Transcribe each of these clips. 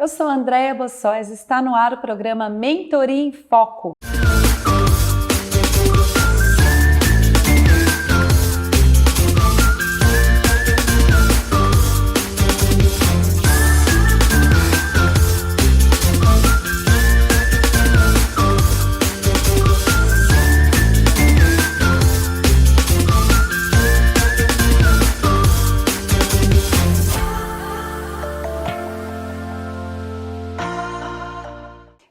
Eu sou Andréia Bossóis, está no ar o programa Mentoria em Foco.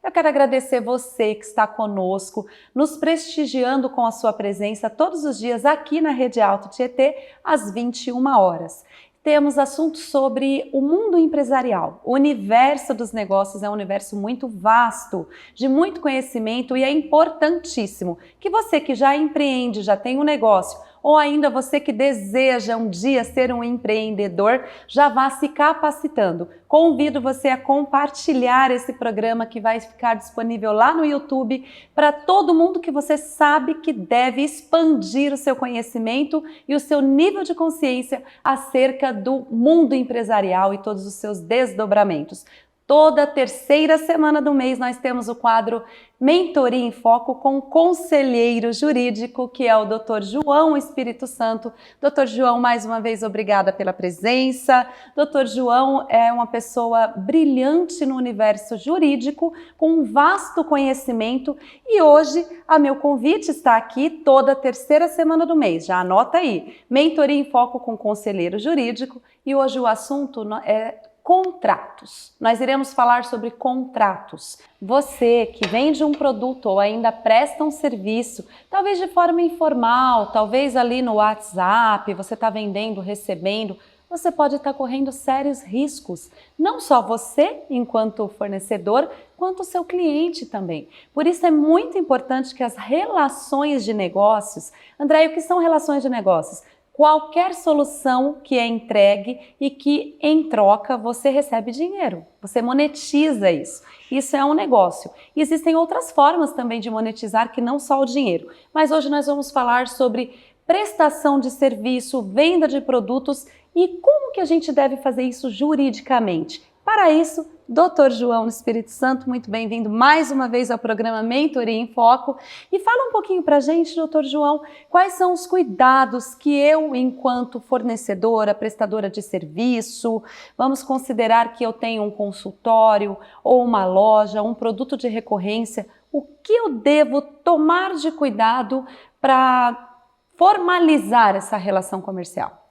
Eu quero agradecer você que está conosco, nos prestigiando com a sua presença todos os dias aqui na Rede Alto Tietê, às 21 horas. Temos assuntos sobre o mundo empresarial. O universo dos negócios é um universo muito vasto, de muito conhecimento, e é importantíssimo que você que já empreende, já tem um negócio, ou ainda você que deseja um dia ser um empreendedor, já vá se capacitando. Convido você a compartilhar esse programa que vai ficar disponível lá no YouTube para todo mundo que você sabe que deve expandir o seu conhecimento e o seu nível de consciência acerca do mundo empresarial e todos os seus desdobramentos. Toda terceira semana do mês nós temos o quadro Mentoria em Foco com o conselheiro jurídico, que é o Dr. João Espírito Santo. Dr. João, mais uma vez, obrigada pela presença. Dr. João é uma pessoa brilhante no universo jurídico, com um vasto conhecimento, e hoje a meu convite está aqui toda terceira semana do mês. Já anota aí, Mentoria em Foco com o conselheiro jurídico, e hoje o assunto é contratos. Nós iremos falar sobre contratos. Você que vende um produto ou ainda presta um serviço, talvez de forma informal, talvez ali no WhatsApp, você está vendendo, recebendo, você pode estar correndo sérios riscos. Não só você, enquanto fornecedor, quanto o seu cliente também. Por isso é muito importante que as relações de negócios... André, o que são relações de negócios? Qualquer solução que é entregue e que, em troca, você recebe dinheiro. Você monetiza isso. Isso é um negócio. E existem outras formas também de monetizar que não só o dinheiro. Mas hoje nós vamos falar sobre prestação de serviço, venda de produtos e como que a gente deve fazer isso juridicamente. Para isso, Dr. João Espírito Santo, muito bem-vindo mais uma vez ao programa Mentoria em Foco. E fala um pouquinho para a gente, Dr. João, quais são os cuidados que eu, enquanto fornecedora, prestadora de serviço, vamos considerar que eu tenho um consultório ou uma loja, um produto de recorrência, o que eu devo tomar de cuidado para formalizar essa relação comercial?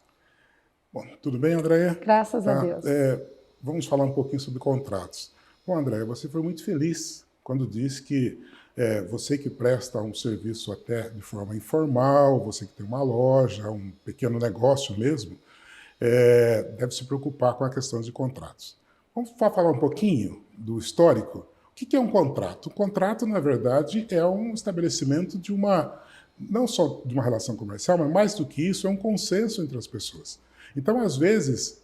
Bom, tudo bem, Andréia? Graças a Deus. Vamos falar um pouquinho sobre contratos. Bom, Andréia, você foi muito feliz quando disse que você que presta um serviço até de forma informal, você que tem uma loja, um pequeno negócio mesmo, deve se preocupar com a questão de contratos. Vamos falar um pouquinho do histórico. O que é um contrato? Um contrato, na verdade, é um estabelecimento de não só de uma relação comercial, mas mais do que isso, é um consenso entre as pessoas. Então, às vezes,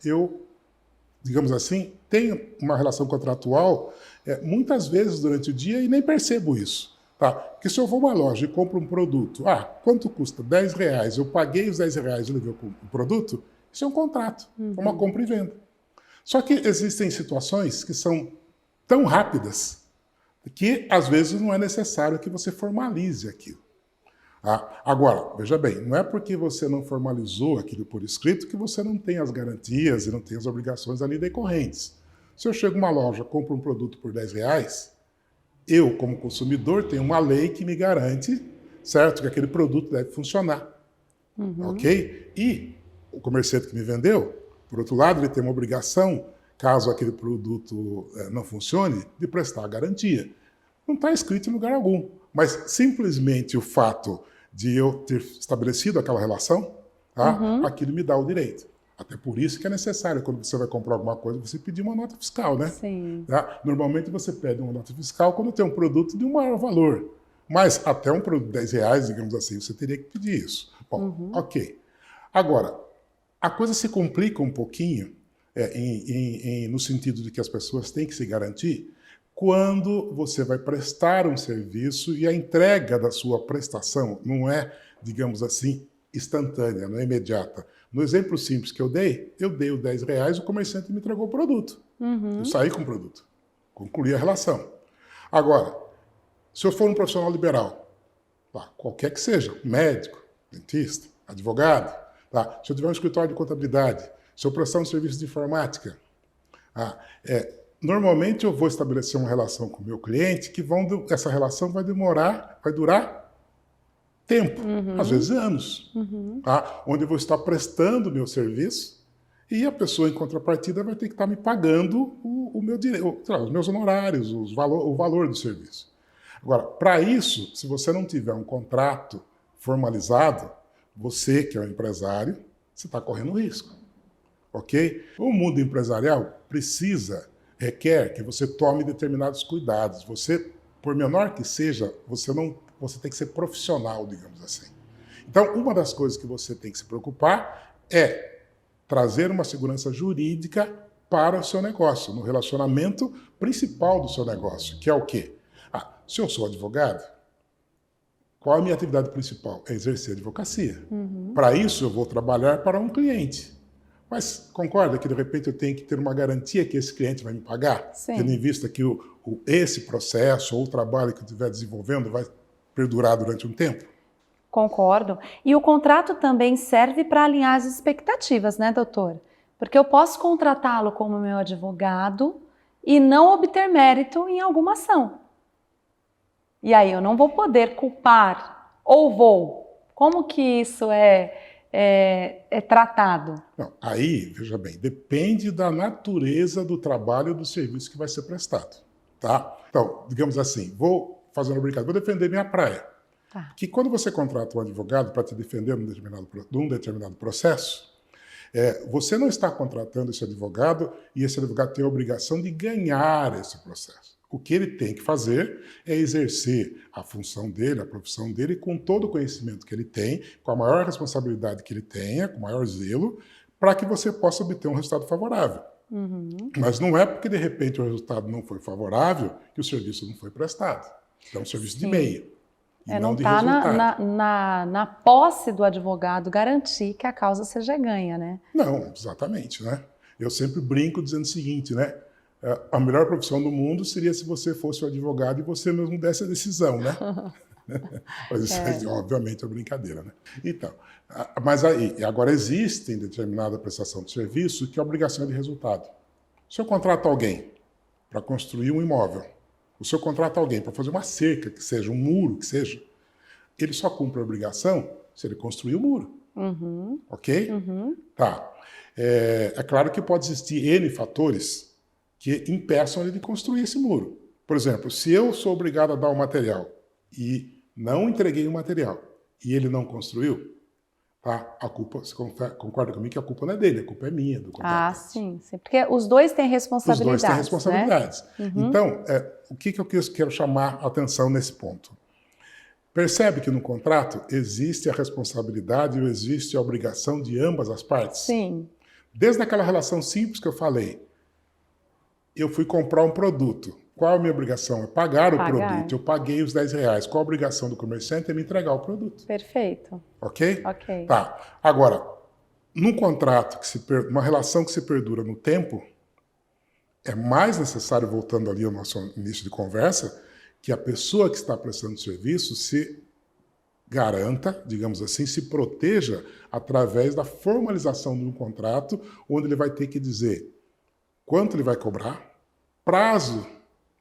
digamos assim, tenho uma relação contratual muitas vezes durante o dia e nem percebo isso. Tá? Porque se eu vou a uma loja e compro um produto, quanto custa? R$10, eu paguei os R$10 e levei o produto, isso é um contrato, é uma compra e venda. Só que existem situações que são tão rápidas que às vezes não é necessário que você formalize aquilo. Agora, veja bem, não é porque você não formalizou aquilo por escrito que você não tem as garantias e não tem as obrigações ali decorrentes. Se eu chego numa loja, compro um produto por R$10, eu, como consumidor, tenho uma lei que me garante, certo, que aquele produto deve funcionar. Ok? E o comerciante que me vendeu, por outro lado, ele tem uma obrigação, caso aquele produto não funcione, de prestar a garantia. Não está escrito em lugar algum. Mas simplesmente o fato de eu ter estabelecido aquela relação, aquilo me dá o direito. Até por isso que é necessário, quando você vai comprar alguma coisa, você pedir uma nota fiscal, né? Sim. Normalmente você pede uma nota fiscal quando tem um produto de um maior valor. Mas até um produto de R$10, digamos assim, você teria que pedir isso. Bom, ok. Agora, a coisa se complica um pouquinho, no sentido de que as pessoas têm que se garantir, quando você vai prestar um serviço e a entrega da sua prestação não é, digamos assim, instantânea, não é imediata. No exemplo simples que eu dei o R$10, o comerciante me entregou o produto. Eu saí com o produto. concluí a relação. Agora, se eu for um profissional liberal, tá, qualquer que seja, médico, dentista, advogado, tá, se eu tiver um escritório de contabilidade, se eu prestar um serviço de informática, normalmente eu vou estabelecer uma relação com o meu cliente que essa relação vai durar tempo, às vezes anos, tá? Onde eu vou estar prestando o meu serviço e a pessoa, em contrapartida, vai ter que estar me pagando o meu direito, os meus honorários, o valor do serviço. Agora, para isso, se você não tiver um contrato formalizado, você, que é um empresário, você está correndo risco, ok? O mundo empresarial requer que você tome determinados cuidados. Você, por menor que seja, você tem que ser profissional, digamos assim. Então, uma das coisas que você tem que se preocupar é trazer uma segurança jurídica para o seu negócio, no relacionamento principal do seu negócio, que é o quê? Se eu sou advogado, qual é a minha atividade principal? É exercer a advocacia. Para isso, eu vou trabalhar para um cliente. Mas concorda que, de repente, eu tenho que ter uma garantia que esse cliente vai me pagar? Sim. Tendo em vista que esse processo ou o trabalho que eu estiver desenvolvendo vai perdurar durante um tempo? Concordo. E o contrato também serve para alinhar as expectativas, né, doutor? Porque eu posso contratá-lo como meu advogado e não obter mérito em alguma ação. E aí eu não vou poder culpar, ou vou? Como que isso é tratado? Não, aí, veja bem, depende da natureza do trabalho ou do serviço que vai ser prestado, tá? Então, digamos assim, vou fazer uma brincadeira, vou defender minha praia. Tá. Que quando você contrata um advogado para te defender num determinado processo, você não está contratando esse advogado e esse advogado tem a obrigação de ganhar esse processo. O que ele tem que fazer é exercer a função dele, a profissão dele, com todo o conhecimento que ele tem, com a maior responsabilidade que ele tenha, com o maior zelo, para que você possa obter um resultado favorável. Mas não é porque, de repente, o resultado não foi favorável que o serviço não foi prestado. É um serviço de meio. Não está na posse do advogado garantir que a causa seja ganha, né? Não, exatamente, né? Eu sempre brinco dizendo o seguinte, né? A melhor profissão do mundo seria se você fosse o advogado e você mesmo desse a decisão, né? Mas isso obviamente é brincadeira, né? Então, mas agora existe em determinada prestação de serviço que é obrigação de resultado. Se eu contrato alguém para construir um imóvel, o senhor contrata alguém para fazer uma cerca, que seja um muro, que seja, ele só cumpre a obrigação se ele construir o muro. Ok? Tá. É claro que pode existir N fatores que impeçam ele de construir esse muro. Por exemplo, se eu sou obrigado a dar o material e não entreguei o material e ele não construiu, tá? A culpa, você concorda comigo que a culpa não é dele, a culpa é minha, do contratante. Sim. Porque os dois têm responsabilidades. Os dois têm responsabilidades. Né? Então, o que eu quero chamar a atenção nesse ponto? Percebe que no contrato existe a responsabilidade ou existe a obrigação de ambas as partes? Sim. Desde aquela relação simples que eu falei, eu fui comprar um produto. Qual a minha obrigação? É pagar o produto. Eu paguei os R$10. Qual a obrigação do comerciante? É me entregar o produto. Perfeito. Ok? Ok. Tá. Agora, num contrato, uma relação que se perdura no tempo, é mais necessário, voltando ali ao nosso início de conversa, que a pessoa que está prestando serviço se garanta, digamos assim, se proteja através da formalização de um contrato, onde ele vai ter que dizer quanto ele vai cobrar, prazo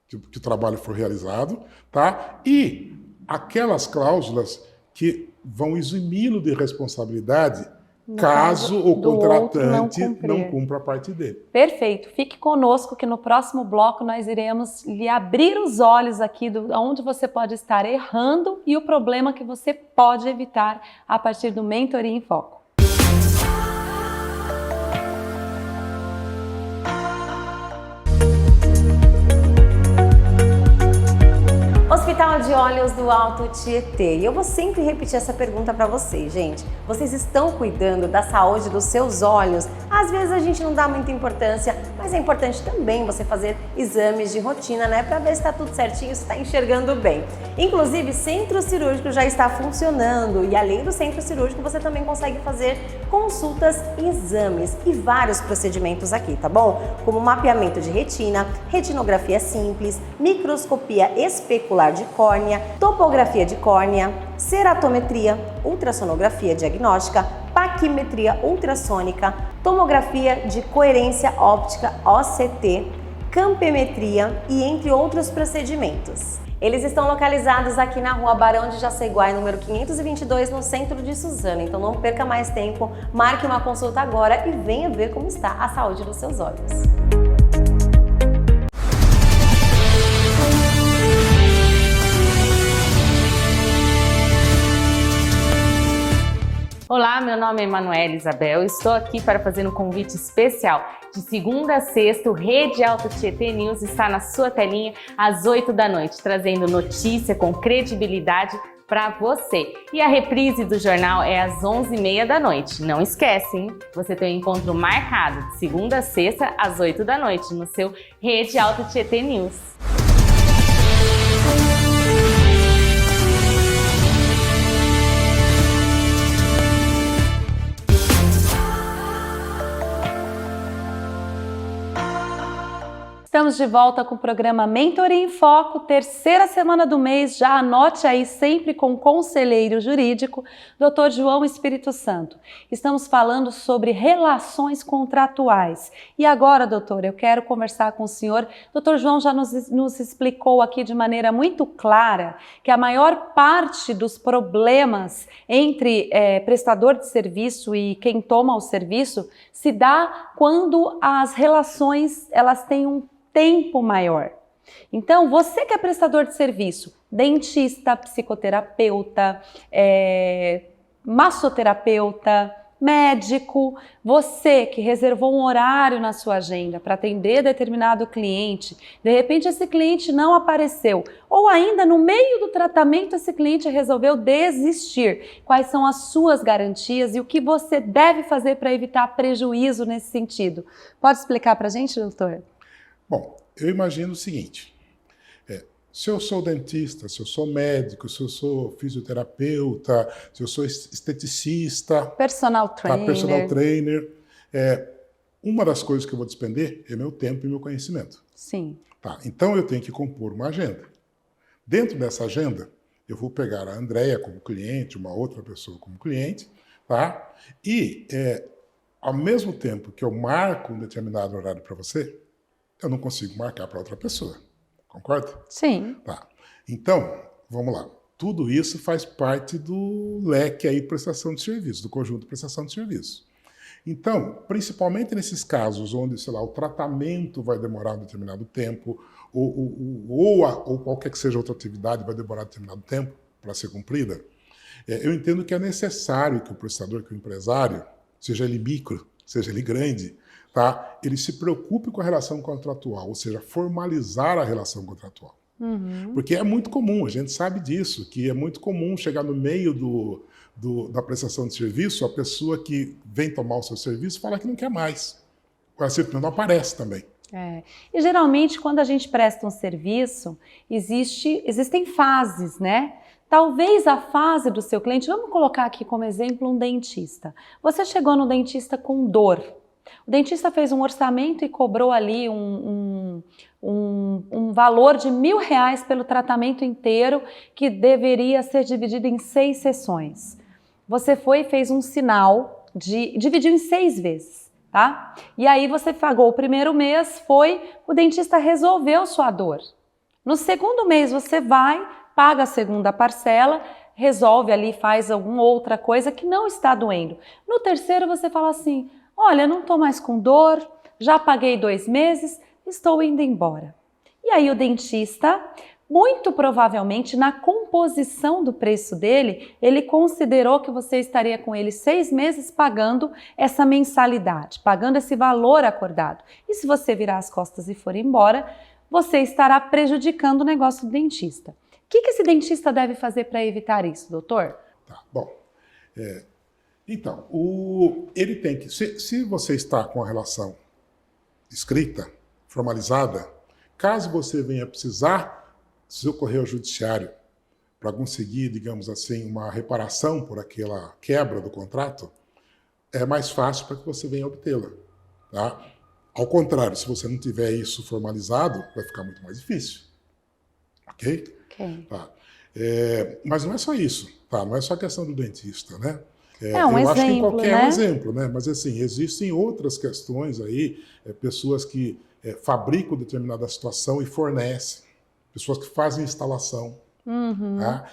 que o trabalho for realizado, tá? E aquelas cláusulas que vão eximi-lo de responsabilidade caso o contratante não cumpra a parte dele. Perfeito. Fique conosco que no próximo bloco nós iremos lhe abrir os olhos aqui de onde você pode estar errando e o problema que você pode evitar a partir do Mentoria em Foco. Hospital de Olhos do Alto Tietê. E eu vou sempre repetir essa pergunta para vocês, gente. Vocês estão cuidando da saúde dos seus olhos? Às vezes a gente não dá muita importância, mas Mas é importante também você fazer exames de rotina, né, para ver se está tudo certinho, se está enxergando bem. Inclusive, centro cirúrgico já está funcionando e além do centro cirúrgico, você também consegue fazer consultas e exames e vários procedimentos aqui, tá bom? Como mapeamento de retina, retinografia simples, microscopia especular de córnea, topografia de córnea, ceratometria, ultrassonografia diagnóstica, paquimetria ultrassônica, tomografia de coerência óptica OCT, campemetria e entre outros procedimentos. Eles estão localizados aqui na rua Barão de Jaceguai, número 522, no centro de Suzano. Então não perca mais tempo, marque uma consulta agora e venha ver como está a saúde dos seus olhos. Olá, meu nome é Emanuela Isabel e estou aqui para fazer um convite especial. De segunda a sexta, o Rede Alto Tietê News está na sua telinha às 8 da noite, trazendo notícia com credibilidade para você. E a reprise do jornal é às 11h30 da noite. Não esquece, hein? Você tem um encontro marcado de segunda a sexta às 8 da noite no seu Rede Alto Tietê News. Estamos de volta com o programa Mentoria em Foco, terceira semana do mês. Já anote aí, sempre com o conselheiro jurídico, Dr. João Espírito Santo. Estamos falando sobre relações contratuais. E agora, doutor, eu quero conversar com o senhor. Dr. João já nos explicou aqui de maneira muito clara que a maior parte dos problemas entre prestador de serviço e quem toma o serviço se dá quando as relações elas têm um tempo maior. Então, você que é prestador de serviço, dentista, psicoterapeuta, massoterapeuta, médico, você que reservou um horário na sua agenda para atender determinado cliente, de repente esse cliente não apareceu, ou ainda no meio do tratamento esse cliente resolveu desistir. Quais são as suas garantias e o que você deve fazer para evitar prejuízo nesse sentido? Pode explicar para a gente, doutor? Bom, eu imagino o seguinte, se eu sou dentista, se eu sou médico, se eu sou fisioterapeuta, se eu sou esteticista, personal trainer, uma das coisas que eu vou despender é meu tempo e meu conhecimento. Sim. Tá, então eu tenho que compor uma agenda. Dentro dessa agenda, eu vou pegar a Andréia como cliente, uma outra pessoa como cliente, tá? E ao mesmo tempo que eu marco um determinado horário para você, eu não consigo marcar para outra pessoa. Concorda? Sim. Tá. Então, vamos lá. Tudo isso faz parte do leque aí prestação de serviço, do conjunto de prestação de serviço. Então, principalmente nesses casos onde, sei lá, o tratamento vai demorar um determinado tempo, ou qualquer que seja outra atividade vai demorar um determinado tempo para ser cumprida, eu entendo que é necessário que o prestador, que o empresário, seja ele micro, seja ele grande, tá? Ele se preocupe com a relação contratual, ou seja, formalizar a relação contratual. Uhum. Porque é muito comum, a gente sabe disso, que é muito comum chegar no meio da prestação de serviço, a pessoa que vem tomar o seu serviço fala que não quer mais. O simplesmente não aparece também. E geralmente quando a gente presta um serviço, existem fases, né? Talvez a fase do seu cliente, vamos colocar aqui como exemplo um dentista. Você chegou no dentista com dor. O dentista fez um orçamento e cobrou ali um valor de R$1.000 pelo tratamento inteiro, que deveria ser dividido em 6 sessões. Você foi e fez um sinal, dividiu em 6 vezes, tá? E aí você pagou o primeiro mês, o dentista resolveu sua dor. No segundo mês você vai, paga a segunda parcela, resolve ali, faz alguma outra coisa que não está doendo. No terceiro você fala assim: olha, não estou mais com dor, já paguei 2 meses, estou indo embora. E aí o dentista, muito provavelmente na composição do preço dele, ele considerou que você estaria com ele 6 meses pagando essa mensalidade, pagando esse valor acordado. E se você virar as costas e for embora, você estará prejudicando o negócio do dentista. O que esse dentista deve fazer para evitar isso, doutor? Tá, bom. Então, ele tem que... Se você está com a relação escrita, formalizada, caso você venha precisar socorrer ao judiciário para conseguir, digamos assim, uma reparação por aquela quebra do contrato, é mais fácil para que você venha obtê-la. Tá? Ao contrário, se você não tiver isso formalizado, vai ficar muito mais difícil. Ok? Ok. Tá. Mas não é só isso, tá? Não é só a questão do dentista, né? Um eu acho que exemplo, qualquer né? exemplo, né? Mas assim, existem outras questões aí, pessoas que fabricam determinada situação e fornecem, pessoas que fazem instalação. Tá?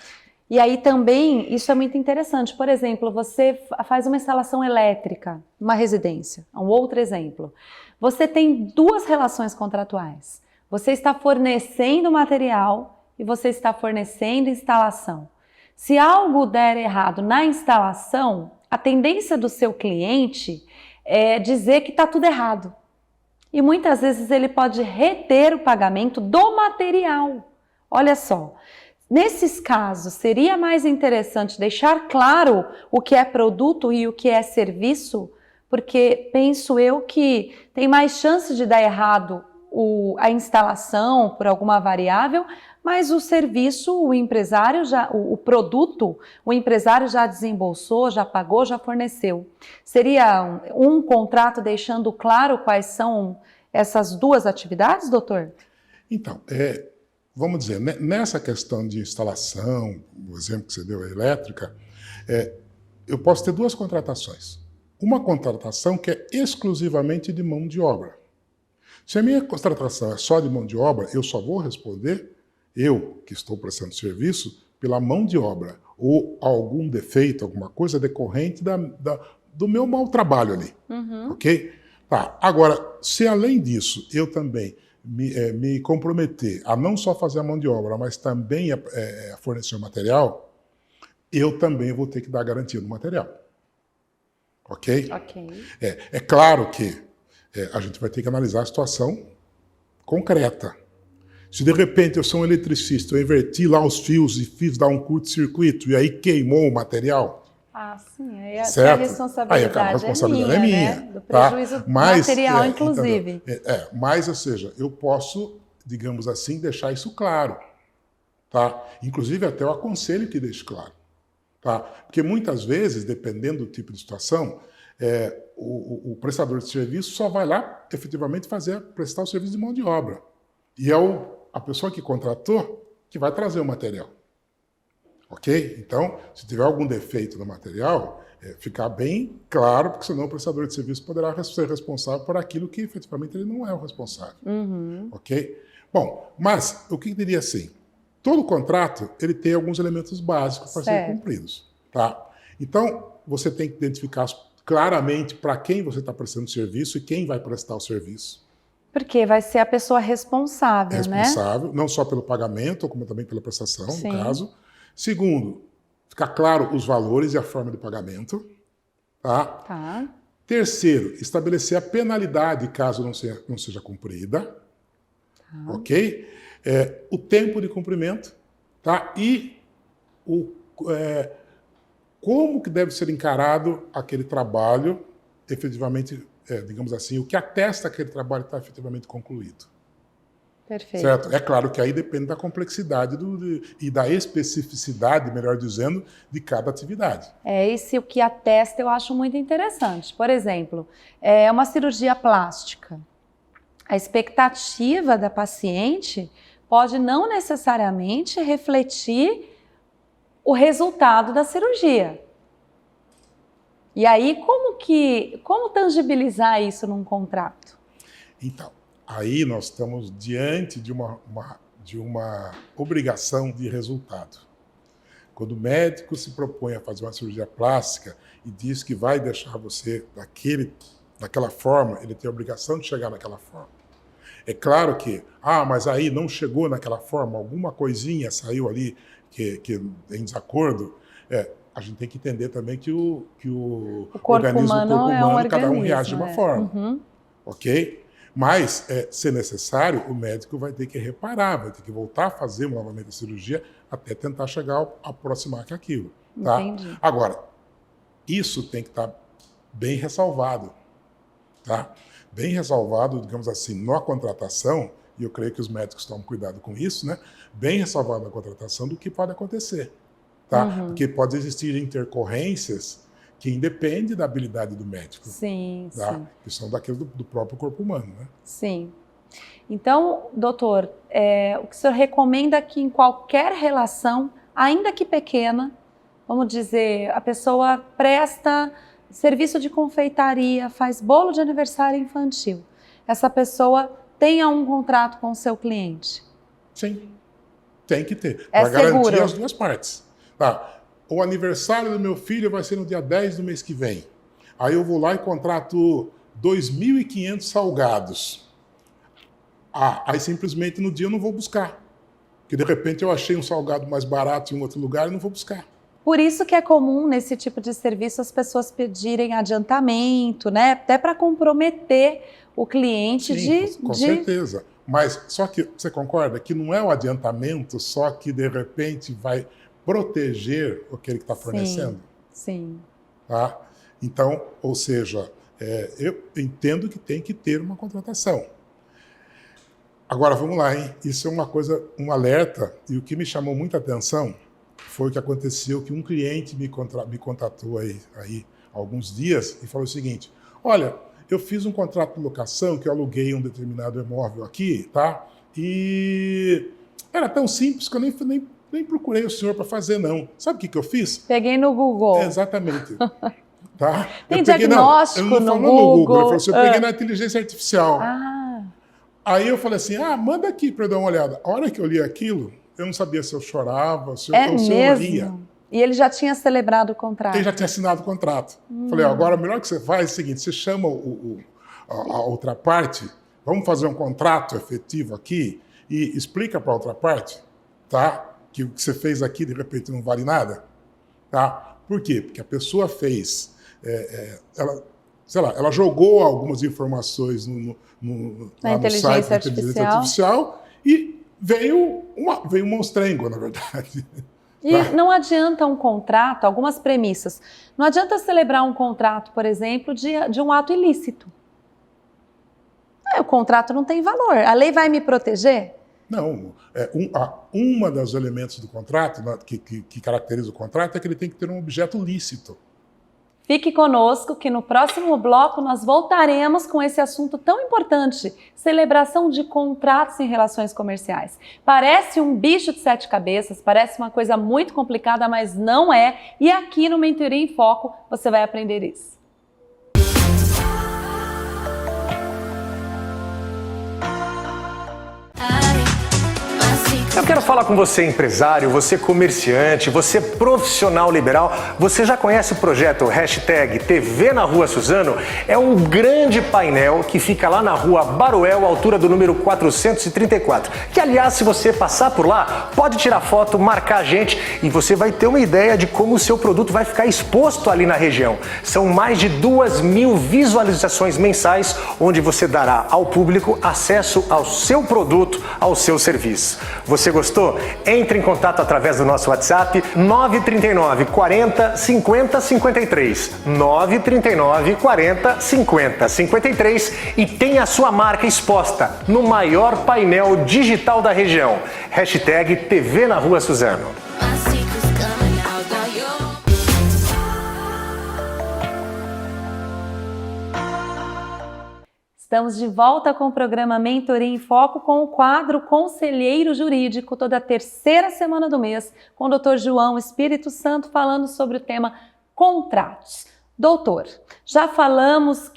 E aí também, isso é muito interessante. Por exemplo, você faz uma instalação elétrica numa residência. Um outro exemplo. Você tem duas relações contratuais. Você está fornecendo material e você está fornecendo instalação. Se algo der errado na instalação, a tendência do seu cliente é dizer que está tudo errado. E muitas vezes ele pode reter o pagamento do material. Olha só. Nesses casos, seria mais interessante deixar claro o que é produto e o que é serviço, porque penso eu que tem mais chance de dar errado a instalação por alguma variável, mas o serviço, o empresário o produto, o empresário já desembolsou, já pagou, já forneceu. Seria um contrato deixando claro quais são essas duas atividades, doutor? Então, vamos dizer, nessa questão de instalação, o exemplo que você deu, a elétrica, eu posso ter duas contratações. Uma contratação que é exclusivamente de mão de obra. Se a minha contratação é só de mão de obra, eu só vou responder, eu que estou prestando serviço, pela mão de obra, ou algum defeito, alguma coisa decorrente do meu mau trabalho ali. Ok? Tá. Agora, se além disso eu também me comprometer a não só fazer a mão de obra, mas também a fornecer o material, eu também vou ter que dar garantia do material. Ok? Ok. É claro que a gente vai ter que analisar a situação concreta. Se de repente eu sou um eletricista, eu inverti lá os fios e fiz dar um curto-circuito e aí queimou o material. Ah, sim. Aí a responsabilidade é minha, né? Do prejuízo material, inclusive. Mas, ou seja, eu posso, digamos assim, deixar isso claro. Tá? Inclusive, até eu aconselho que deixe claro. Tá? Porque muitas vezes, dependendo do tipo de situação, o prestador de serviço só vai lá, efetivamente, prestar o serviço de mão de obra. E é a pessoa que contratou que vai trazer o material. Ok? Então, se tiver algum defeito no material, ficar bem claro, porque senão o prestador de serviço poderá ser responsável por aquilo que efetivamente ele não é o responsável. Ok? Bom, mas o que eu diria assim? Todo contrato ele tem alguns elementos básicos para serem cumpridos. Tá? Então, você tem que identificar claramente para quem você está prestando serviço e quem vai prestar o serviço. Porque vai ser a pessoa responsável, né? Responsável, não só pelo pagamento, como também pela prestação, no caso. Segundo, ficar claro os valores e a forma de pagamento. Tá? Terceiro, estabelecer a penalidade caso não seja cumprida. Tá. Ok? O tempo de cumprimento. Tá? E como que deve ser encarado aquele trabalho, efetivamente, digamos assim, o que atesta que aquele trabalho está efetivamente concluído. Perfeito. Certo? É claro que aí depende da complexidade e da especificidade, melhor dizendo, de cada atividade. Esse o que atesta eu acho muito interessante. Por exemplo, é uma cirurgia plástica. A expectativa da paciente pode não necessariamente refletir o resultado da cirurgia. E aí, como tangibilizar isso num contrato? Então, aí nós estamos diante de uma obrigação de resultado. Quando o médico se propõe a fazer uma cirurgia plástica e diz que vai deixar você daquela forma, ele tem a obrigação de chegar naquela forma. É claro que, mas aí não chegou naquela forma, alguma coisinha saiu ali que em desacordo, a gente tem que entender também que o corpo humano, cada um reage de uma forma. Ok? Mas, se necessário, o médico vai ter que reparar, vai ter que voltar a fazer novamente a cirurgia até tentar chegar a aproximar aquilo. Tá? Entendi. Agora, isso tem que estar bem ressalvado. Tá? bem ressalvado, digamos assim, na contratação, e eu creio que os médicos tomam cuidado com isso, né? Bem ressalvado na contratação do que pode acontecer, tá? Porque pode existir intercorrências que independem da habilidade do médico. Sim, tá? sim. Que são daqueles do próprio corpo humano, né? Sim. Então, doutor, o que o senhor recomenda que em qualquer relação, ainda que pequena, vamos dizer, a pessoa presta serviço de confeitaria, faz bolo de aniversário infantil, essa pessoa tenha um contrato com o seu cliente? Sim, tem que ter, É para garantir seguro? as duas partes. Tá? O aniversário do meu filho vai ser no dia 10 do mês que vem. Aí eu vou lá e contrato 2.500 salgados. Aí simplesmente no dia eu não vou buscar. Porque de repente eu achei um salgado mais barato em um outro lugar e não vou buscar. Por isso que é comum nesse tipo de serviço as pessoas pedirem adiantamento, né? Até para comprometer o cliente. Sim, com certeza. Mas só que você concorda que não é o adiantamento só que de repente vai proteger aquele que está fornecendo? Sim. Tá? Então, ou seja, eu entendo que tem que ter uma contratação. Agora, vamos lá, hein? Isso é uma coisa, um alerta, e o que me chamou muita atenção foi o que aconteceu, que um cliente me contatou aí há alguns dias e falou o seguinte: olha, eu fiz um contrato de locação que eu aluguei um determinado imóvel aqui, tá? E era tão simples que eu nem procurei o senhor para fazer, não. Sabe o que eu fiz? Peguei no Google. Exatamente. Tá? Tem diagnóstico não, ele não no falou Google. No Google. Ele falou assim, eu peguei na inteligência artificial. Aí eu falei assim, manda aqui para eu dar uma olhada. A hora que eu li aquilo, eu não sabia se eu chorava, se eu ria. E ele já tinha celebrado o contrato? Ele já tinha assinado o contrato. Falei, agora o melhor que você faz é o seguinte, você chama a outra parte, vamos fazer um contrato efetivo aqui e explica para a outra parte, tá? Que o que você fez aqui, de repente, não vale nada. Tá? Por quê? Porque a pessoa fez... ela jogou algumas informações na inteligência artificial e veio um monstrengo, na verdade. E não adianta um contrato, algumas premissas. Não adianta celebrar um contrato, por exemplo, de um ato ilícito. O contrato não tem valor. A lei vai me proteger? Não. Uma dos elementos do contrato, que caracteriza o contrato, é que ele tem que ter um objeto lícito. Fique conosco que no próximo bloco nós voltaremos com esse assunto tão importante, celebração de contratos em relações comerciais. Parece um bicho de 7 cabeças, parece uma coisa muito complicada, mas não é. E aqui no Mentoria em Foco você vai aprender isso. Eu quero falar com você, empresário, você comerciante, você profissional liberal. Você já conhece o projeto #TV na Rua Suzano? É um grande painel que fica lá na Rua Baruel, altura do número 434. Que, aliás, se você passar por lá, pode tirar foto, marcar a gente e você vai ter uma ideia de como o seu produto vai ficar exposto ali na região. São mais de 2.000 visualizações mensais, onde você dará ao público acesso ao seu produto, ao seu serviço. Você gostou? Entre em contato através do nosso WhatsApp 939 40 50 53 939 40 50 53 e tenha a sua marca exposta no maior painel digital da região. #TV na Rua Suzano. Estamos de volta com o programa Mentoria em Foco com o quadro Conselheiro Jurídico, toda terceira semana do mês, com o Dr. João Espírito Santo falando sobre o tema contratos. Doutor, já falamos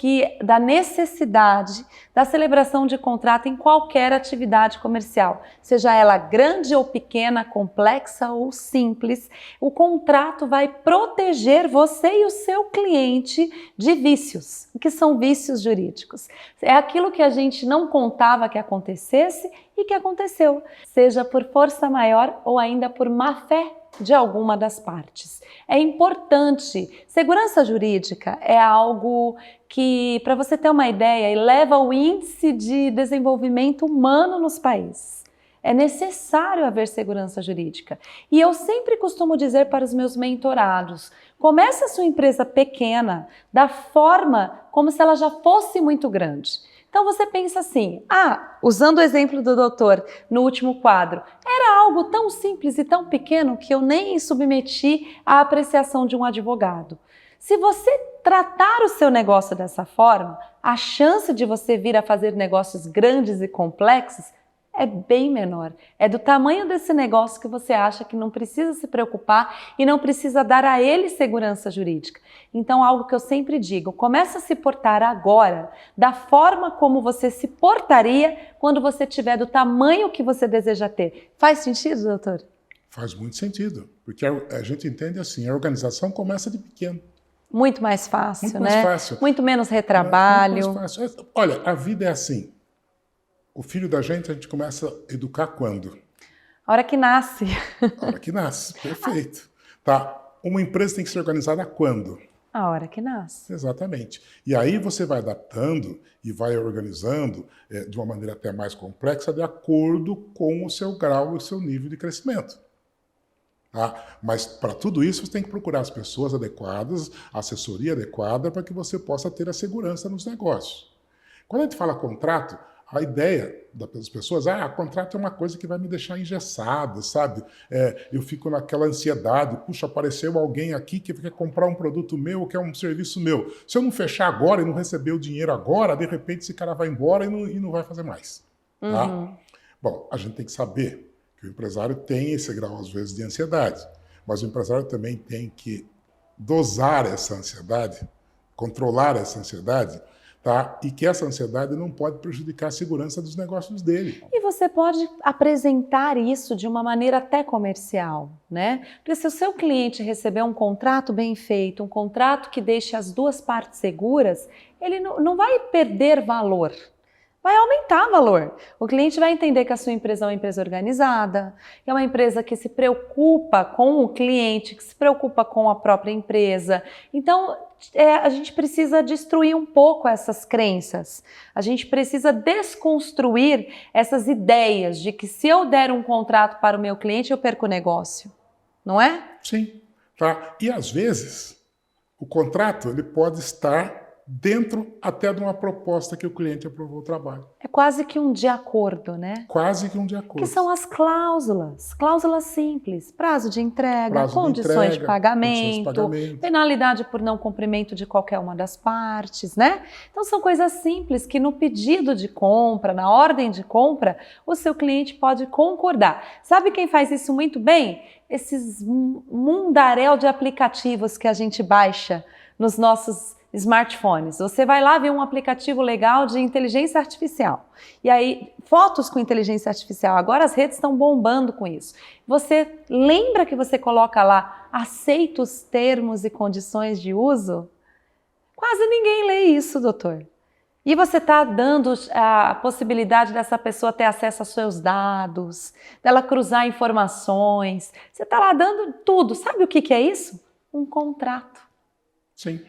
da necessidade da celebração de contrato em qualquer atividade comercial, seja ela grande ou pequena, complexa ou simples. O contrato vai proteger você e o seu cliente de vícios. O que são vícios jurídicos? É aquilo que a gente não contava que acontecesse e que aconteceu, seja por força maior ou ainda por má fé de alguma das partes. É importante. Segurança jurídica é algo que, para você ter uma ideia, eleva o índice de desenvolvimento humano nos países. É necessário haver segurança jurídica. E eu sempre costumo dizer para os meus mentorados, comece a sua empresa pequena da forma como se ela já fosse muito grande. Então você pensa assim, usando o exemplo do doutor no último quadro, era algo tão simples e tão pequeno que eu nem submeti à apreciação de um advogado. Se você tratar o seu negócio dessa forma, a chance de você vir a fazer negócios grandes e complexos é bem menor. É do tamanho desse negócio que você acha que não precisa se preocupar e não precisa dar a ele segurança jurídica. Então, algo que eu sempre digo, comece a se portar agora da forma como você se portaria quando você tiver do tamanho que você deseja ter. Faz sentido, doutor? Faz muito sentido, porque a gente entende assim, a organização começa de pequeno. Muito mais fácil, muito mais fácil. Muito menos retrabalho. Muito mais fácil. Olha, a vida é assim. O filho da gente a gente começa a educar quando? A hora que nasce. A hora que nasce, perfeito. Tá. Uma empresa tem que ser organizada quando? A hora que nasce. Exatamente. E aí você vai adaptando e vai organizando de uma maneira até mais complexa de acordo com o seu grau e o seu nível de crescimento. Tá? Mas para tudo isso você tem que procurar as pessoas adequadas, a assessoria adequada para que você possa ter a segurança nos negócios. Quando a gente fala contrato, a ideia das pessoas, contrato é uma coisa que vai me deixar engessado, sabe? Eu fico naquela ansiedade, puxa, apareceu alguém aqui que quer comprar um produto meu, quer um serviço meu. Se eu não fechar agora e não receber o dinheiro agora, de repente esse cara vai embora e não vai fazer mais. Tá? Uhum. Bom, a gente tem que saber que o empresário tem esse grau, às vezes, de ansiedade, mas o empresário também tem que dosar essa ansiedade, controlar essa ansiedade, tá? E que essa ansiedade não pode prejudicar a segurança dos negócios dele. E você pode apresentar isso de uma maneira até comercial, né? Porque se o seu cliente receber um contrato bem feito, um contrato que deixe as duas partes seguras, ele não vai perder valor. Vai aumentar valor. O cliente vai entender que a sua empresa é uma empresa organizada, que é uma empresa que se preocupa com o cliente, que se preocupa com a própria empresa. Então, a gente precisa destruir um pouco essas crenças. A gente precisa desconstruir essas ideias de que se eu der um contrato para o meu cliente, eu perco o negócio. Não é? Sim. Tá? E às vezes, o contrato ele pode estar dentro até de uma proposta que o cliente aprovou o trabalho. É quase que um de acordo, né? Quase que um de acordo. Que são as cláusulas simples, prazo de entrega, condições de pagamento, penalidade por não cumprimento de qualquer uma das partes, né? Então são coisas simples que no pedido de compra, na ordem de compra, o seu cliente pode concordar. Sabe quem faz isso muito bem? Esses mundaréu de aplicativos que a gente baixa nos nossos smartphones. Você vai lá ver um aplicativo legal de inteligência artificial. E aí, fotos com inteligência artificial. Agora as redes estão bombando com isso. Você lembra que você coloca lá, aceita os termos e condições de uso? Quase ninguém lê isso, doutor. E você está dando a possibilidade dessa pessoa ter acesso aos seus dados, dela cruzar informações. Você está lá dando tudo. Sabe o que é isso? Um contrato. Sim.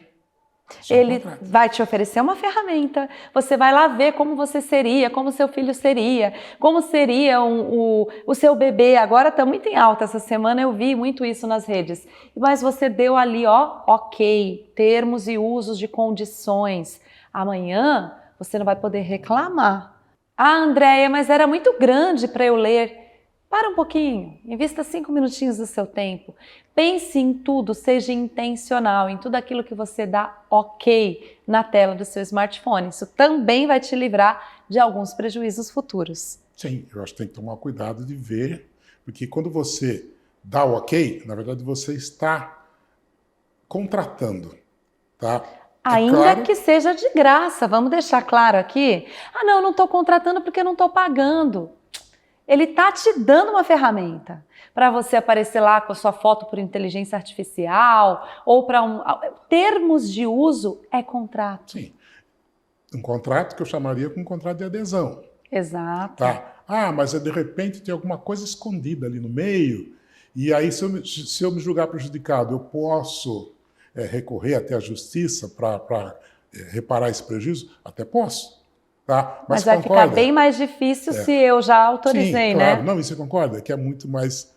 Ele vai te oferecer uma ferramenta, você vai lá ver como você seria, como seu filho seria, como seria o seu bebê. Agora está muito em alta, essa semana eu vi muito isso nas redes. Mas você deu ali, ok, termos e usos de condições. Amanhã você não vai poder reclamar. Andréia, mas era muito grande para eu ler. Para um pouquinho, invista 5 minutinhos do seu tempo. Pense em tudo, seja intencional, em tudo aquilo que você dá ok na tela do seu smartphone. Isso também vai te livrar de alguns prejuízos futuros. Sim, eu acho que tem que tomar cuidado de ver, porque quando você dá o ok, na verdade você está contratando, tá? Ainda que seja de graça, vamos deixar claro aqui. Não estou contratando porque não estou pagando. Ele está te dando uma ferramenta para você aparecer lá com a sua foto por inteligência artificial ou para termos de uso é contrato. Sim, um contrato que eu chamaria com um contrato de adesão. Exato. Tá? Mas de repente tem alguma coisa escondida ali no meio e aí se eu me julgar prejudicado, eu posso recorrer até a justiça para reparar esse prejuízo? Até posso. Tá? Mas vai ficar bem mais difícil se eu já autorizei, sim, claro. né? Não, e você concorda que é muito mais...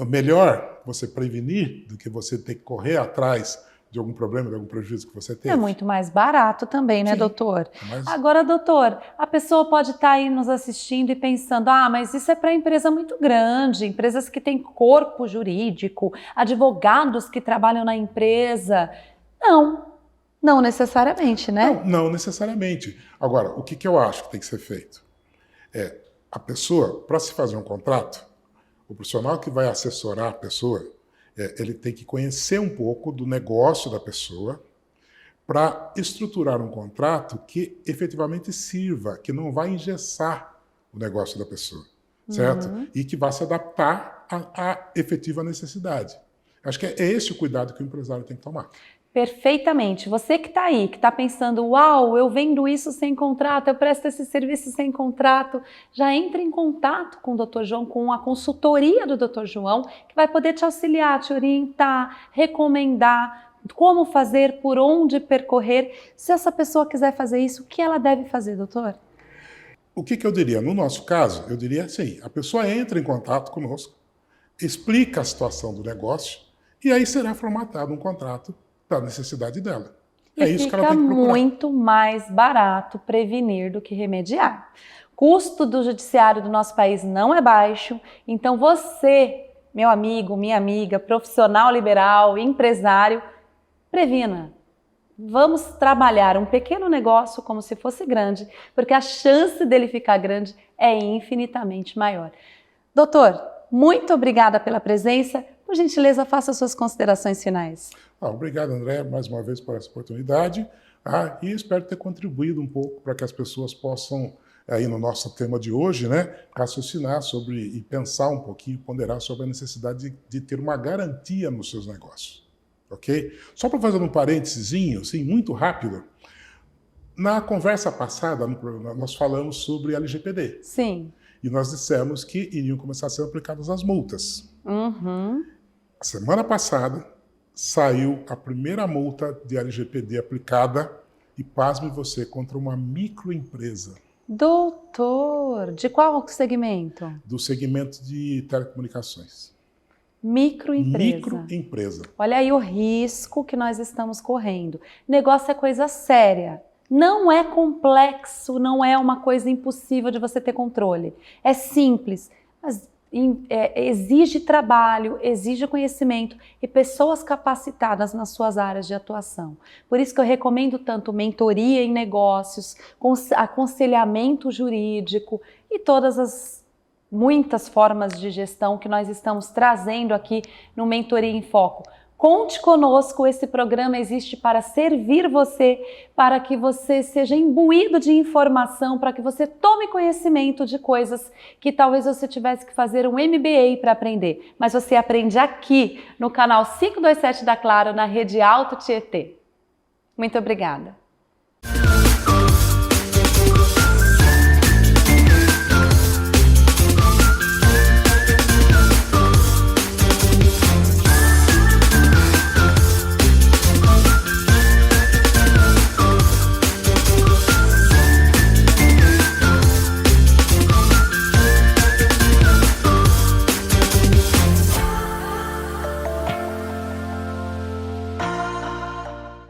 melhor você prevenir do que você ter que correr atrás de algum problema, de algum prejuízo que você teve. É muito mais barato também, né, Sim, doutor? mas... Agora, doutor, a pessoa pode estar aí nos assistindo e pensando, mas isso é para empresa muito grande, empresas que têm corpo jurídico, advogados que trabalham na empresa. Não necessariamente, né? Não necessariamente. Agora, o que eu acho que tem que ser feito? A pessoa, para se fazer um contrato, o profissional que vai assessorar a pessoa, ele tem que conhecer um pouco do negócio da pessoa para estruturar um contrato que efetivamente sirva, que não vai engessar o negócio da pessoa, certo? E que vai se adaptar à efetiva necessidade. Acho que é esse o cuidado que o empresário tem que tomar. Perfeitamente. Você que está aí, que está pensando, uau, eu vendo isso sem contrato, eu presto esse serviço sem contrato, já entre em contato com o Dr. João, com a consultoria do Dr. João, que vai poder te auxiliar, te orientar, recomendar como fazer, por onde percorrer. Se essa pessoa quiser fazer isso, o que ela deve fazer, doutor? O que eu diria? No nosso caso, eu diria assim, a pessoa entra em contato conosco, explica a situação do negócio e aí será formatado um contrato da necessidade dela. E isso que ela tem que procurar. muito mais barato prevenir do que remediar. Custo do judiciário do nosso país não é baixo, então você, meu amigo, minha amiga, profissional liberal, empresário, previna. Vamos trabalhar um pequeno negócio como se fosse grande, porque a chance dele ficar grande é infinitamente maior. Doutor, muito obrigada pela presença. Por gentileza, faça suas considerações finais. Obrigado, André, mais uma vez por essa oportunidade. E espero ter contribuído um pouco para que as pessoas possam, aí no nosso tema de hoje, né, raciocinar sobre e pensar um pouquinho, ponderar sobre a necessidade de ter uma garantia nos seus negócios. Ok? Só para fazer um parênteses, assim, muito rápido, na conversa passada nós falamos sobre LGPD. Sim. E nós dissemos que iriam começar a ser aplicadas as multas. A semana passada saiu a primeira multa de LGPD aplicada e, pasme você, contra uma microempresa. Doutor, de qual segmento? Do segmento de telecomunicações. Microempresa. Microempresa. Olha aí o risco que nós estamos correndo. Negócio é coisa séria. Não é complexo, não é uma coisa impossível de você ter controle. É simples, mas exige trabalho, exige conhecimento e pessoas capacitadas nas suas áreas de atuação. Por isso que eu recomendo tanto mentoria em negócios, aconselhamento jurídico e todas as muitas formas de gestão que nós estamos trazendo aqui no Mentoria em Foco. Conte conosco, esse programa existe para servir você, para que você seja imbuído de informação, para que você tome conhecimento de coisas que talvez você tivesse que fazer um MBA para aprender. Mas você aprende aqui no canal 527 da Claro, na Rede Alto Tietê. Muito obrigada.